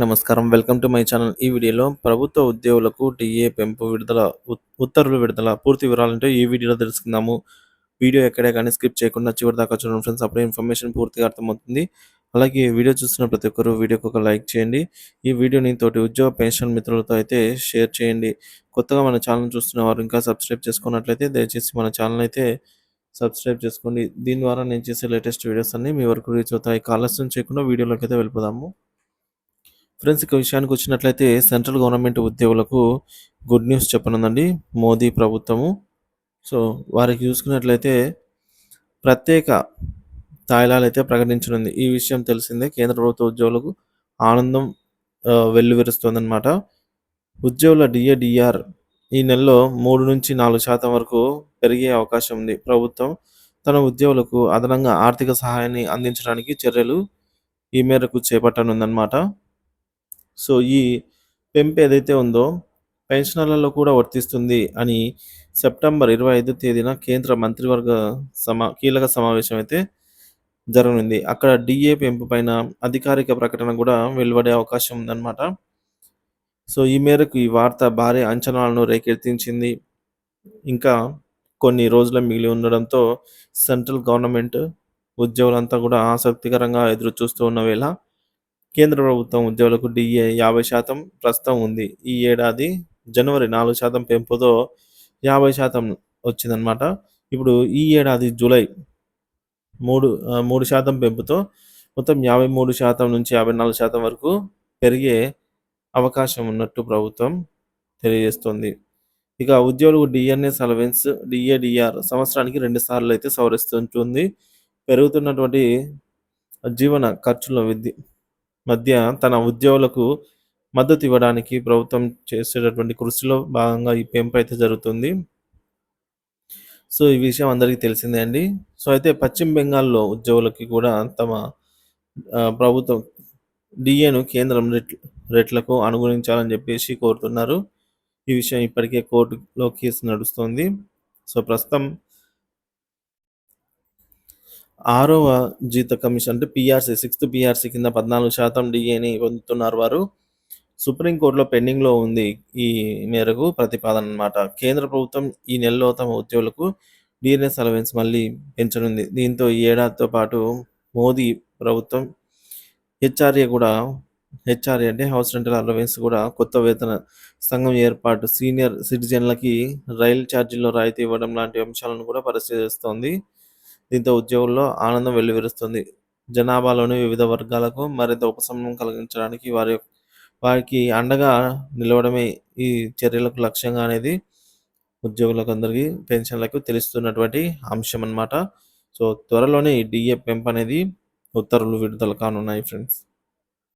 నమస్కారం. Welcome to my channel. ఈ వీడియోలో ప్రభుత్వ ఉద్యోగులకు టీఏ పెంపు విడుదల ఉత్తర్వులు విడుదల పూర్తి వివరాలంటే ఈ వీడియోలో తెలుసుకుందాము. వీడియో ఎక్కడే కానీ స్కిప్ చేయకుండా చివరిదాకా చూడండి ఫ్రెండ్స్. అప్పుడే ఇన్ఫర్మేషన్ పూర్తిగా అర్థమవుతుంది. అలాగే వీడియో చూస్తున్న ప్రతి ఒక్కరు వీడియోకి ఒక లైక్ చేయండి. ఈ వీడియోని తోటి ఉద్యోగ పెన్షన్ మిత్రులతో అయితే షేర్ చేయండి. కొత్తగా మన ఛానల్ చూస్తున్న వారు ఇంకా సబ్స్క్రైబ్ చేసుకున్నట్లయితే దయచేసి మన ఛానల్ అయితే సబ్స్క్రైబ్ చేసుకోండి. దీని ద్వారా నేను చేసే లేటెస్ట్ వీడియోస్ అన్నీ మీ వరకు రీచ్ అవుతాయి. ఆలస్యం చేయకుండా వీడియోలోకి అయితే వెళ్ళిపోదాము. ఫ్రెండ్స్ ఇక విషయానికి వచ్చినట్లయితే సెంట్రల్ గవర్నమెంట్ ఉద్యోగులకు గుడ్ న్యూస్ చెప్పనుందండి మోదీ ప్రభుత్వము. సో వారికి చూసుకున్నట్లయితే ప్రత్యేక తాయిలాలు అయితే ప్రకటించనుంది. ఈ విషయం తెలిసిందే. కేంద్ర ప్రభుత్వ ఉద్యోగులకు ఆనందం వెల్లువిరుస్తోందనమాట. ఉద్యోగుల డిఏడిఆర్ ఈ నెలలో 3-4% వరకు పెరిగే అవకాశం ఉంది. ప్రభుత్వం తన ఉద్యోగులకు అదనంగా ఆర్థిక సహాయాన్ని అందించడానికి చర్యలు ఈ మేరకు చేపట్టనుందన్నమాట. సో ఈ పెంపు ఏదైతే ఉందో పెన్షనర్లలో కూడా వర్తిస్తుంది అని సెప్టెంబర్ 25 తేదీన కేంద్ర మంత్రివర్గ కీలక సమావేశం అయితే జరగనుంది. అక్కడ డిఏ పెంపు పైన అధికారిక ప్రకటన కూడా వెలువడే అవకాశం ఉందన్నమాట. సో ఈ మేరకు ఈ వార్త భారీ అంచనాలను రేకెత్తించింది. ఇంకా కొన్ని రోజులు మిగిలి ఉండడంతో సెంట్రల్ గవర్నమెంట్ ఉద్యోగులంతా కూడా ఆసక్తికరంగా ఎదురు చూస్తూ ఉన్న వేళ కేంద్ర ప్రభుత్వం ఉద్యోగులకు డిఏ 50% ప్రస్తుతం ఉంది. ఈ ఏడాది జనవరి 4% పెంపుతో 50% వచ్చిందనమాట. ఇప్పుడు ఈ ఏడాది జూలై 3% పెంపుతో మొత్తం 53% నుంచి 54% వరకు పెరిగే అవకాశం ఉన్నట్టు ప్రభుత్వం తెలియజేస్తుంది. ఇక ఉద్యోగులకు డిఎన్ఎస్ అలవెన్స్, డిఏడిఆర్ సంవత్సరానికి 2 సార్లు అయితే సవరిస్తుంటుంది. పెరుగుతున్నటువంటి జీవన ఖర్చుల మధ్య తన ఉద్యోగులకు మద్దతు ఇవ్వడానికి ప్రభుత్వం చేసేటటువంటి కృషిలో భాగంగా ఈ పెంపు అయితే జరుగుతుంది. సో ఈ విషయం అందరికీ తెలిసిందే అండి. సో అయితే పశ్చిమ బెంగాల్లో ఉద్యోగులకి కూడా తమ ప్రభుత్వం డిఏను కేంద్రం రేట్లకు అనుగుణించాలని చెప్పేసి కోరుతున్నారు. ఈ విషయం ఇప్పటికే కోర్టులో కేసు నడుస్తుంది. సో ప్రస్తుతం 6వ జీత కమిషన్ అంటే పీఆర్సీ 6th పీఆర్సీ కింద 14% డిఏని పొందుతున్నారు వారు. సుప్రీంకోర్టులో పెండింగ్లో ఉంది ఈ మేరకు ప్రతిపాదన అనమాట. కేంద్ర ప్రభుత్వం ఈ నెలలో తమ ఉద్యోగులకు డిఎన్ఎస్ అలవెన్స్ మళ్ళీ పెంచనుంది. దీంతో ఈ ఏడాదితో పాటు మోదీ ప్రభుత్వం హెచ్ఆర్ఏ అంటే హౌస్ రెంటల్ అలవెన్స్ కూడా కొత్త వేతన సంఘం ఏర్పాటు, సీనియర్ సిటిజన్లకి రైలు ఛార్జీల్లో రాయితీ ఇవ్వడం లాంటి అంశాలను కూడా పరిశీలిస్తోంది. దీంతో ఉద్యోగుల్లో ఆనందం వెల్లివిరుస్తుంది. జనాభాలోని వివిధ వర్గాలకు మరింత ఉపశమనం కలిగించడానికి వారికి అండగా నిలవడమే ఈ చర్యలకు లక్ష్యంగా అనేది ఉద్యోగులకు అందరికీ పెన్షన్లకు తెలుస్తున్నటువంటి అంశం అన్నమాట. సో త్వరలోనే ఈ డిఏ పెంపు అనేది ఉత్తర్వులు విడుదల కానున్నాయి ఫ్రెండ్స్.